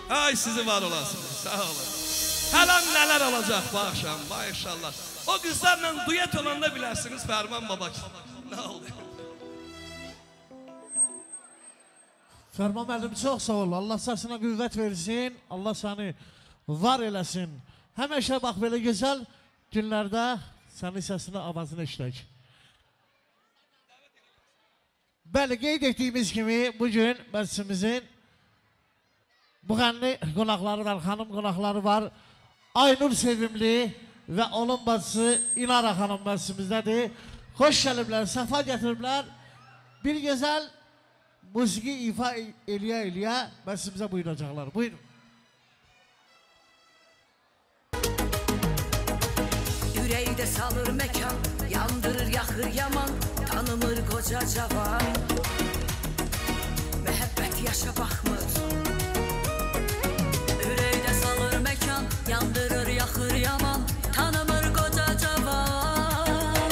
Ay sizi var olasınız, sağ olun. Hələ nələr olacaq bu axşam, maşallah. O qızlarla duyet olanda bilərsiniz Fərman baba. Nə oldu? Fərman müəllim çox sağ ol. Allah səsine qüvvət versin. Allah səni var eləsin. Həmişə bax belə gözəl günlərdə sənin səsini, avazını eşidək. Bəli, qeyd etdiyimiz kimi bugün məclisimizin müğənni qonaqları var, xanım qonaqları var. Aynur Sevimli və onun bacısı İnara xanım məclisimizdədir. Xoş gəliblər, səfa gətiriblər. Bir gözəl musiqi ifa eləyə-eləyə məclisimizə buyuracaqlar. Buyurun. Yüreğde salır mekan, yandırır yakır yaman, tanımır koca cavan. Mehabbet yaşa bakmır. Yüreğde salır mekan, yandırır yakır yaman, tanımır koca cavan.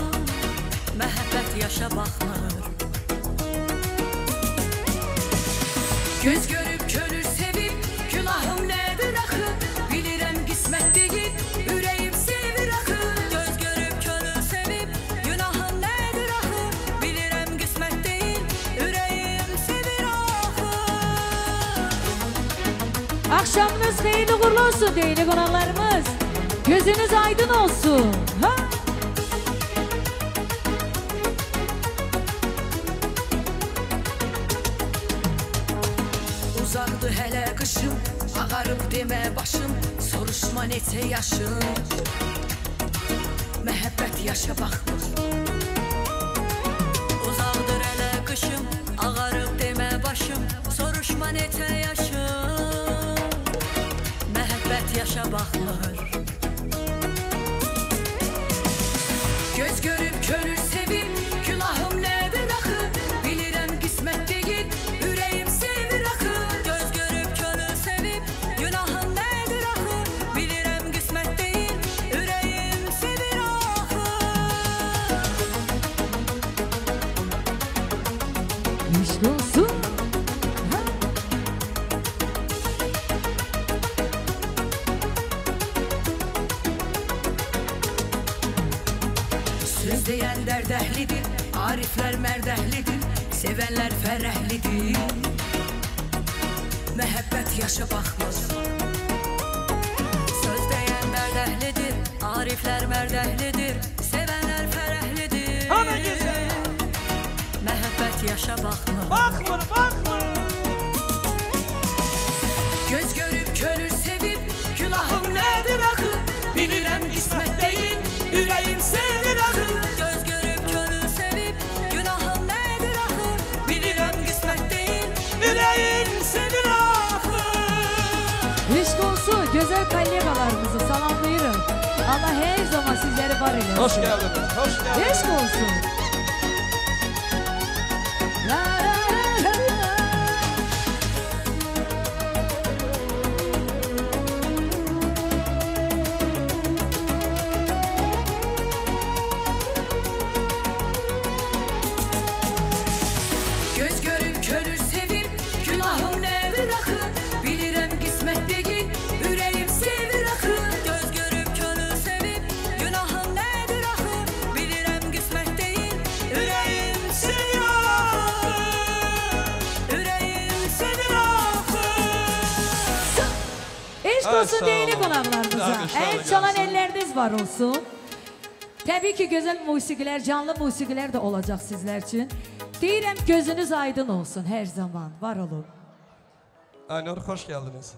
Mehabbet yaşa bakmır. Göz görüp könül sevip, günahım nedir akı, bilirem kısmet değil, yüreğim sevir akı. Göz görüp könül sevip, günahım nedir akı, bilirem kısmet değil, yüreğim sevir akı. Akşamınız hayırlı uğurlu olsun değerli konaklarımız. Gözünüz aydın olsun. Ha? Uzaqdı hələ qışım, ağarıb demə başım, soruşma neçə yaşım. Məhəbbət yaşa baxmır. Uzaqdır hələ qışım, ağarıb demə başım, soruşma neçə yaşım. Məhəbbət yaşa baxmır. Göz görüb könül sevib, günahım nədir axı, bilirəm qismət deyil, ürəyim sevir axı. Göz görüb könül sevib, günahım nədir axı, bilirəm qismət deyil, ürəyim sevir axı. İşq olsun. Söz deyən dərdəhlidir, ariflər mərdəhlidir, sevənlər fərəhlidir. Məhəbbət yaşa baxmır. Söz deyən dərdəhlidir, ariflər mərdəhlidir, sevənlər fərəhlidir. Ana gözəl. Məhəbbət yaşa baxmır. Baxmır, baxmır. Göz görüb könül sevib, günahım nədir axı, bilirəm qismət deyil, ürəyim sevir axı. Göz görüb könül sevib, günahım nədir axı, bilirəm qismət deyil, ürəyim sevir axı. İşq olsun güzel kollegalarımızı salamlayırım. Allah her zaman sizleri var eylesin. Hoş geldiniz, hoş geldiniz. İşq olsun. La la la la. Göz görüb könül sevib, günahım nədir axı, bilirəm qismət deyil, ürəyim sevir axı. Göz görüb könül sevib, günahım nədir axı, bilirəm qismət deyil, ürəyim sevir axı. Ürəyim sevir axı. İşq Ay, olsun sağ değerli olun. konaklarımıza. Alkışlarla El çalan gelsin. elleriniz var olsun. Tabii ki güzel musikiler, canlı musikiler de olacak sizler için. Deyirəm gözünüz aydın olsun her zaman. Var olun. Aynur, hoş geldiniz.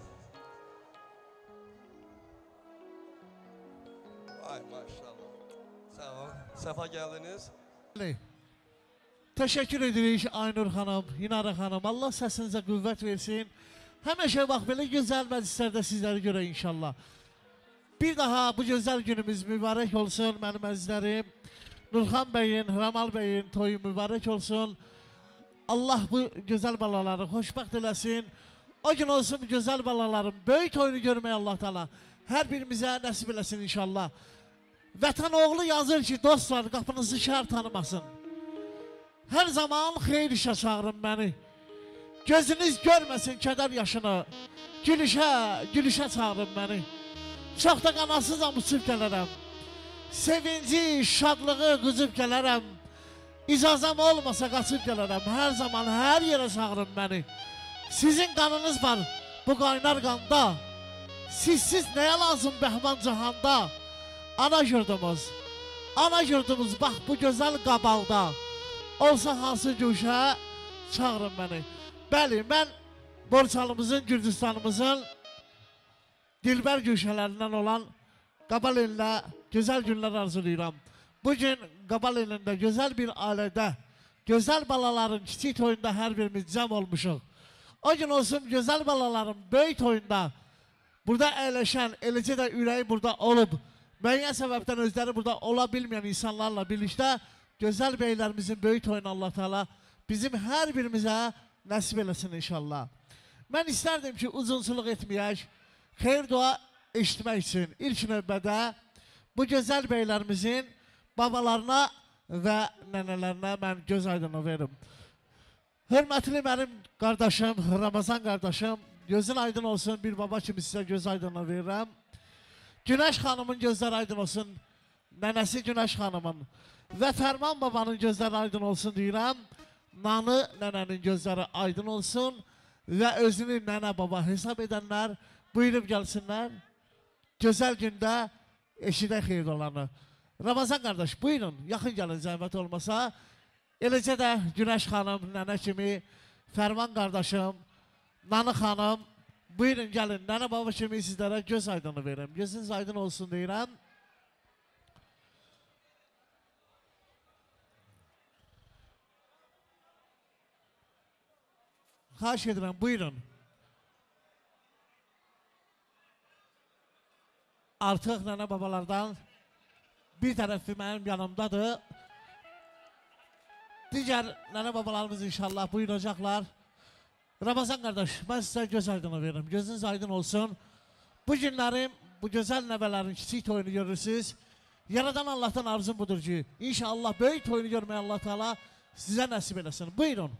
Ay maşallah. Sağ olun. Sefa geldiniz. Teşekkür edirik Aynur xanım, İnara xanım. Allah səsinizə qüvvət versin. Həmişə bax belə gözəl məclislərdə sizləri görə inşallah. Bir daha bu gözəl günümüz mübarək olsun mənim əzizlərim. Nurxan bəyin, Ramal bəyin toyu mübarək olsun. Allah bu gözəl balaları xoşbəxt eləsin. O gün olsun gözəl balaların böyük toyunu görməyə Allah Teala hər birimizə nəsib eləsin inşallah. Vətən oğlu yazır ki, dostlar qapınızı şər tanımasın. Hər zaman xeyir işə çağırın məni. Gözünüz görməsin kədər yaşını. Gülüşə çağırın məni. Çox da qanasızam uçub gələrəm. Sevinci, şadlığı qızıb gələrəm. İcazəm olmasa qaçıb gələrəm. Hər zaman, hər yerə çağırın məni. Sizin qanınız var bu qaynar qanda. Sizsiz nəyə lazım bəhman cahanda? Ana yurdumuz bax bu gözəl qabalda. Olsa hansı güşə çağırın məni. Bəli, mən Borçalımızın, Gürcistanımızın dilbər güşələrindən olan Qabal elinə gözəl günlər arzulayıram. Bugün Qabal elində gözəl bir ailədə, gözəl balaların kiçik toyunda hər birimiz cəm olmuşuq. O gün olsun gözəl balaların böyük toyunda burada əyləşən, eləcə də ürəyi burada olub, müəyyən səbəbdən özləri burada ola bilməyən insanlarla birlikdə gözəl beylərimizin böyük toyunu Allah Teala bizim hər birimizə nəsib eləsin inşallah. Mən istərdim ki, uzunçuluq etməyək, xeyir dua eşitmək üçün ilk növbədə bu gözəl beylərimizin babalarına və nənələrinə mən göz aydını verim. Hörmətli mənim qardaşım, Ramazan qardaşım, gözün aydın olsun, bir baba kimi sizə göz aydını verirəm. Günəş xanımın gözləri aydın olsun, nənəsi Günəş xanımın və Fərman babanın gözləri aydın olsun deyirəm. Nanı nənənin gözləri aydın olsun və özünü nənə baba hesab edənlər buyurub gəlsinlər. Gözəl gündə eşidək xeyir olanı. Ramazan qardaş, buyurun, yaxın gəlin zəhmət olmasa. Eləcə də Günəş xanım, nənə kimi, Fərman qardaşım, Nanı xanım, buyurun gəlin, nənə baba kimi sizlərə göz aydını verim. Gözünüz aydın olsun deyirəm. Xahiş edirəm, buyurun. Artıq nənə babalardan bir tərəfi mənim yanımdadır. Digər nənə babalarımız inşallah buyuracaqlar. Ramazan qardaş, mən sizə göz aydını veririm. Gözünüz aydın olsun. Bu günlərim, bu gözəl nəvələrin kiçik toyunu görürsünüz. Yaradan Allah'tan arzum budur ki, inşallah böyük toyunu görməyə Allah Teala sizə nəsib eləsin. Buyurun.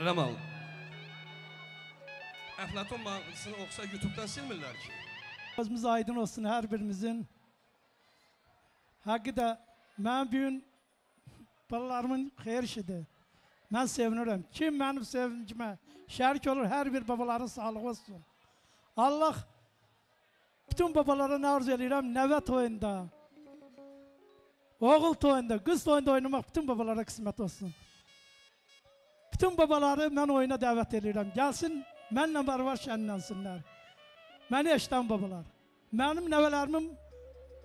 Ramal, Əflatun mahnısını oxusa YouTube'dan silmirlər ki. Gözümüz aydın olsun hər birimizin. Həqiqdə, mən bugün balalarımın xeyir işidir. Mən sevinirəm. Kim mənim sevincimə şərik olur, hər bir babaların sağlığı olsun. Allah bütün babalara nə arzu edirəm, nəvə toyunda, oğul toyunda, qız toyunda oynamaq bütün babalara qismət olsun. Bütün babaları mən oyuna dəvət edirəm. Gəlsin, mənlə bərabər şənlənsinlər. Məni eşidən babalar. Mənim nəvələrimin,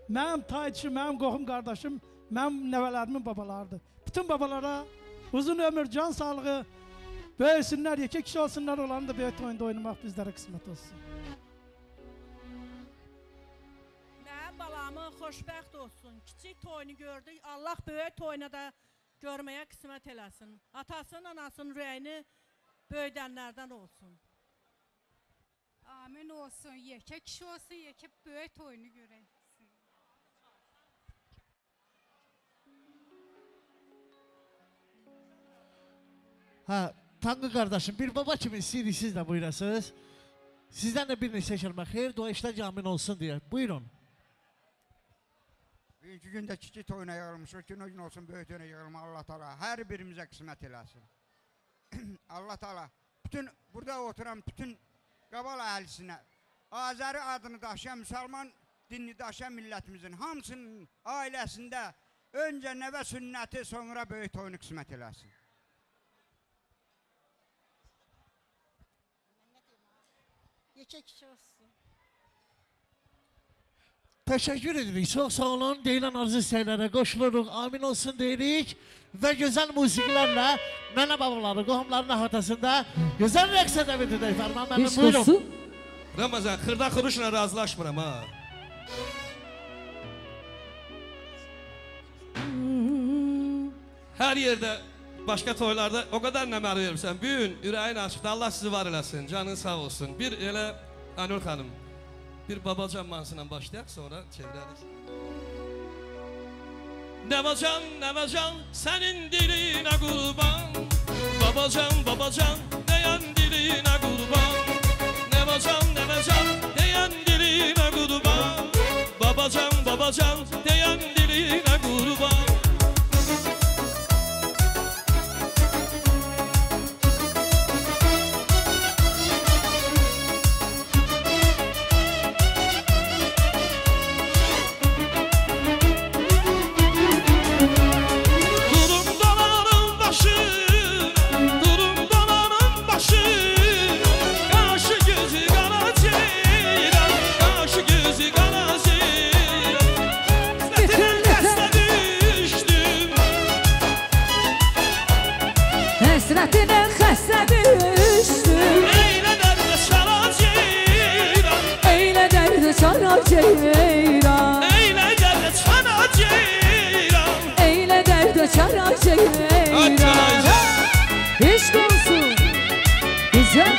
mənim tayçı, mənim qohum qardaşım, mənim nəvələrimin babalarıdır. Bütün babalara uzun ömür, can sağlığı, böyüsünlər, yekə kişi olsunlar, olanı da böyük oyunda oynamaq bizlərə qismət olsun. Mənim balamı xoşbəxt olsun. Kiçik toyunu gördük. Allah böyük toyuna da görməyə qismət eləsin. Atasının, anasının ürəyini böyüdənlərdən olsun. Amin olsun. Yekə kişi olsun, yekə böyük toyunu görək. Ha, Tanrı qardaşım, bir baba kimi istəyirik siz də buyurasınız. Sizdən də bir neçə kəlmə xeyir, dua işlər camin olsun deyə. Buyurun. Bugünkü gündə kiçik toyuna yığılmışıq, gün o gün olsun böyük toyuna yığılma Allah Teala hər birimizə qismət eləsin. Allah Teala bütün burada oturan bütün Qabal əhalisinə, Azəri adını daşıyan, müsəlman dinini daşıyan millətimizin hamısının ailəsində Önce nəvə sünnəti, sonra böyük toyunu qismət eləsin. Yekə kişi olsun. Teşekkür edirik. Çok sağ olun. Deyilən arzu istəklərə qoşuluruq. Amin olsun deyirik. Və gözəl musiqilərlə nənə babaları, qohumların əhatəsində gözəl rəqsə dəvət edək. Fərman mənim buyurun. Ramazan, xırda xuruşla razılaşmıram ha. Hər yerdə, başqa toylarda o qədər nəmər verirsən. Büyün, ürəyin açıqda, Allah sizi var eləsin, canın sağ olsun. Bir elə, Anur xanım, bir babacan mansıyla başlayaq, sonra çevirərik. Nəvacan, nəvacan, sənin dilinə qurban. Babacan, babacan, deyən dilinə qurban. Nəvacan, nəvacan, deyən dilinə qurban. Babacan, babacan, deyən dilinə qurban. Həsrətinə xəstə düşdüm. Eylə dərdə çara ceyran. Eylə dərdə çara ceyran. Eylə dərdə çara ceyran. Eylə dərdə çara ceyran. İşq olsun güzel.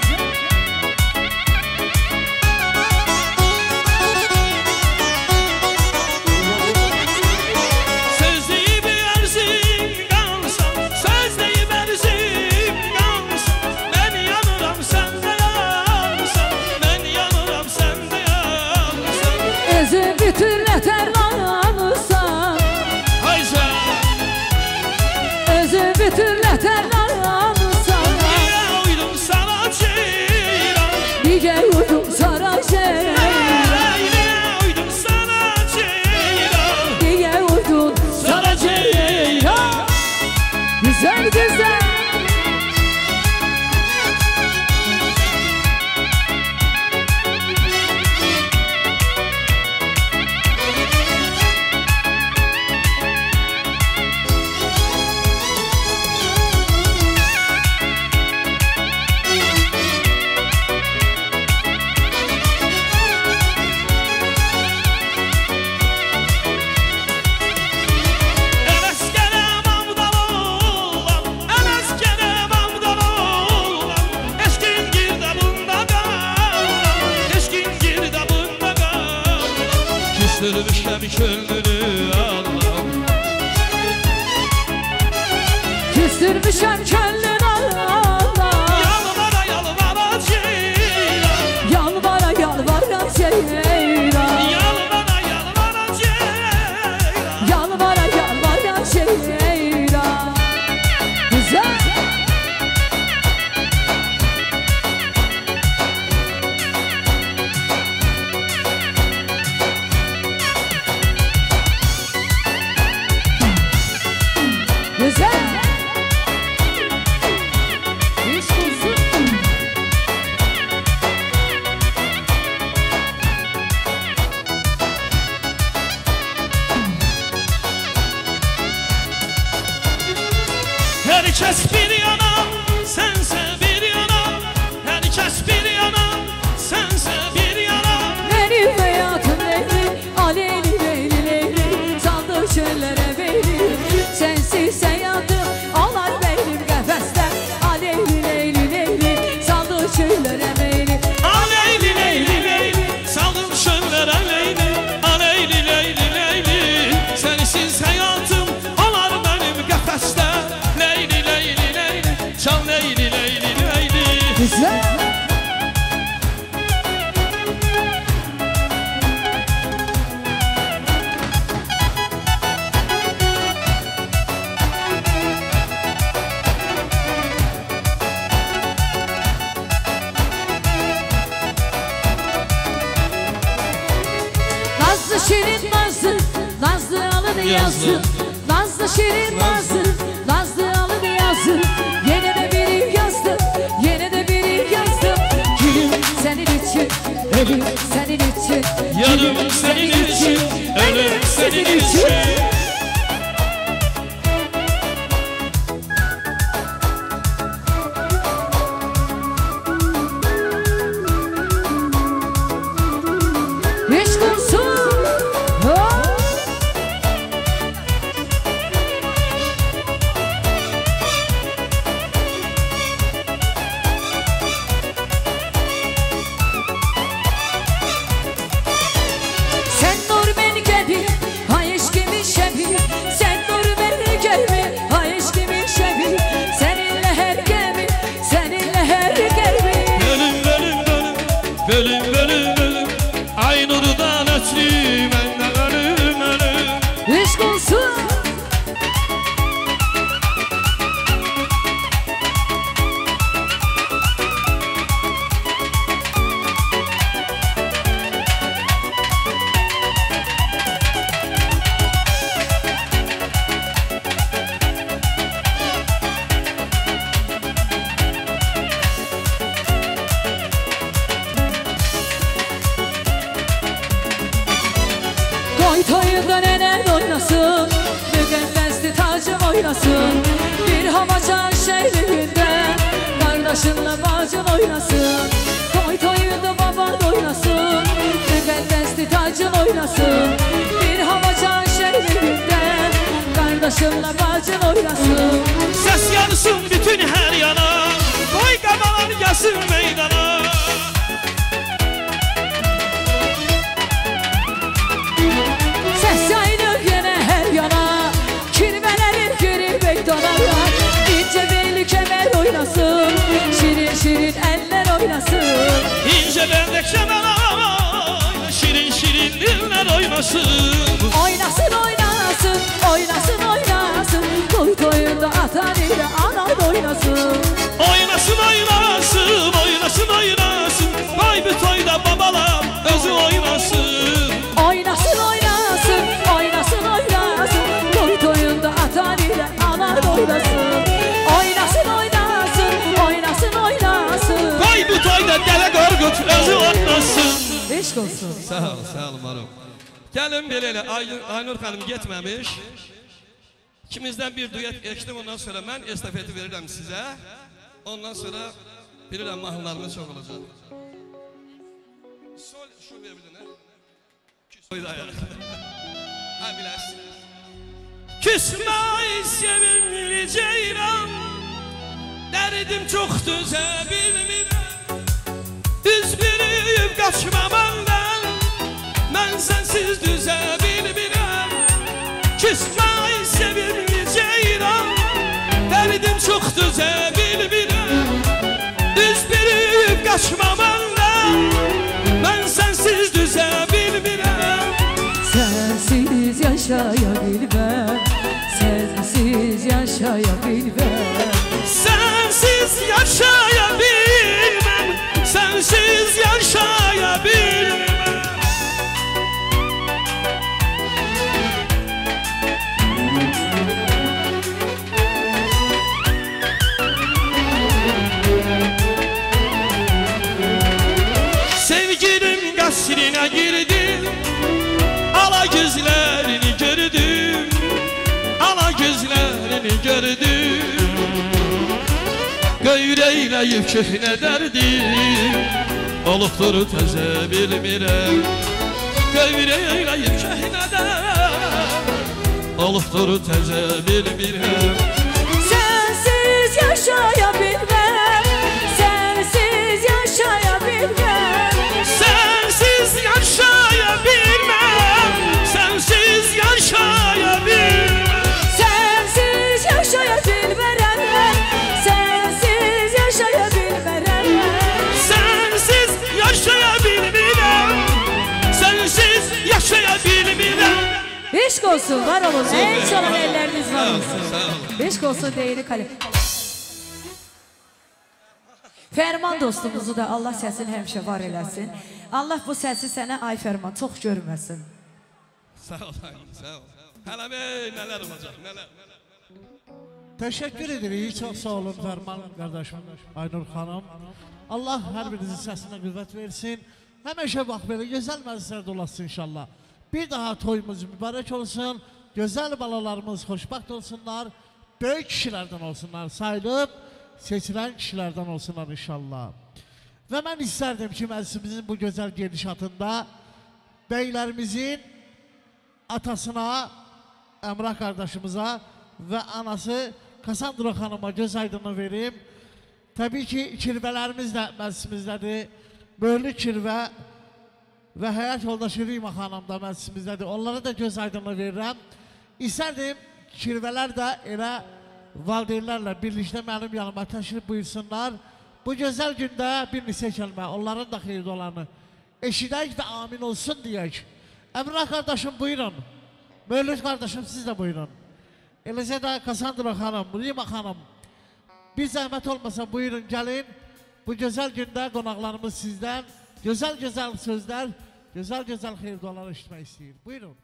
Güzel güzel. Küstürmüşəm könlünü Allah. Küstürmüşəm könlünü Allah. Yalvara yalvara ceyran. Yalvara yalvara ceyran. Yalvara yalvara ceyran. Yalvara yalvara ceyran. Güzel. Güzel. İşk olsun. Herkes bir yana, sense bir yana. Herkes bir yana, sense bir yana. Benim hayatım leyli, aleyli leyli leyli. Saldı çöllere beyli, sensiz hayatım olar benim qəfəsdə. Aleyli leyli leyli, saldı çöllere beyli. Aleyli leyli leyli, saldım çöllere leyli. Aleyli leyli leyli, sensiz hayatım olar benim qəfəsdə. Leyli leyli leyli, çal leyli leyli leyli. Güzel. Nazlı şirin nazlı, nazlı alın yazlı. şirin nazlı, nazlı alın yazdı. Yine de biri yazdı, yine de biri yazdı. Gülüm senin için, ölüm senin için. Yarım senin için, ölüm senin için. Eşk olsun. Sen nur beni gelbi, ay eşkimin şebi. Sen nur beni gelbi, ay eşkimin şebi. Seninle her gemi, seninle her gemi. Bölüm bölüm bölüm, bölüm bölüm bölüm. Ay nurdan ötürü ben de ölüm ölüm. Eşk olsun. Toy toyunda neler oynasın, müqəddəsli tacım oynasın. Bir havacan şehrinde, kardeşinle bacın oynasın. Toy toyunda baban oynasın, müqəddəsli tacım oynasın. Bir havacan şehrinde, kardeşinle bacın oynasın. Ses yansın bütün her yana, koy kamalar gelsin meydana. Ses yayılır yine her yana, kirvelerin geri meydana. İnce belli kemer oynasın, şirin şirin eller oynasın. İnce bendek kemer şirin şirin diller oynasın. Oynasın oynasın, oynasın oynasın. Toy toyunda atan ile anan oynasın. Oynasın oynasın, oynasın oynasın. Vay bir toyda babalar özü oynasın. Oynasın oynasın, oynasın oynasın. Toy toyunda atan ile anan oynasın. Oynasın oynasın, oynasın oynasın. Vay bu toyda dele korkut özü oynasın. Eşk olsun. Sağ ol, sağ olun hanım. Gelin böyle Aynur Hanım gitmemiş. İkimizden bir düet ektim, ondan sonra ben estafeti veririm size. Ondan sonra bilirəm mahnılarımız çok olacak. Sol şu verebilir. Ha bilərsiniz. Küsməyi sevimli ceyran, dərdim çox düzə bilmirəm. Üz bürüyüb qaçmamamdan, mən sənsiz düzə bilmirəm. Küsməyi sevimli ceyran, dərdim çox düzə bilmirəm. Üz bürüyüb qaçmamamdan, mən sənsiz düzə bilmirəm. Sensiz yaşaya bilmem, sensiz yaşaya bilmem. Sensiz yaşaya bilmem, sensiz yaşaya bilmem. Sevgilim qəsrinə girdim, ala gözlərini gördüm, ala gözlərini gördüm. Qeyrəyləyib köhnə dərdim, olubdur təzə bilmirəm. Qeyrəyləyib köhnə dərdim, olubdur təzə bilmirəm. Sensiz yaşaya bilmem, sensiz yaşaya bilmem. Sensiz yaşaya bilmem, sensiz yaşaya bilmem. Sensiz yaşaya bilmem, sensiz yaşaya bilmem. Sensiz yaşaya bilmem, sensiz yaşaya bilmem. Eşk olsun, var olun. En çalan elleriniz var olsun. Eşk olsun değeri kalem. Fərman dostumuzu da Allah səsini həmişə var eləsin. Allah bu səsi sənə ay Fərman çox görməsin. Sağ ol, sağ ol. Hələ bey, nələr olacaq, nələr. Teşekkür edirik. Çok sağ olun Ferman kardeşim, Aynur Hanım. Allah her birinizin sesine qüvvət versin. Həmişə bax belə gözəl məclislərdə olasın inşallah. Bir daha toyumuz mübarək olsun. Gözəl balalarımız xoşbəxt olsunlar. Böyük kişilərdən olsunlar. Sayılıb seçilən kişilərdən olsunlar inşallah. Və mən istərdim ki, məclisimizin bu gözəl gedişatında beylərimizin atasına, Əmrah qardaşımıza və anası Kasandra xanıma göz aydını verim. Təbii ki, kirvələrimiz də məclisimizdədir. Böylü kirvə və həyat yoldaşı Rima xanım da məclisimizdədir. Onlara da göz aydını verirəm. İstərdim, kirvələr də elə valideynlərlə birlikdə mənim yanıma təşrif buyursunlar. Bu gözəl gündə bir neçə kəlmə, onların da xeyirli olanı eşidək və amin olsun deyək. Əmrah qardaşım buyurun. Mövlüt qardaşım siz də buyurun. Eləcə də Kasandra xanım, Rima xanım, bir zəhmət olmasa buyurun gəlin. Bu gözəl gündə qonaqlarımız sizdən gözəl-gözəl sözlər, gözəl-gözəl xeyir dualar eşitmək istəyir. Buyurun.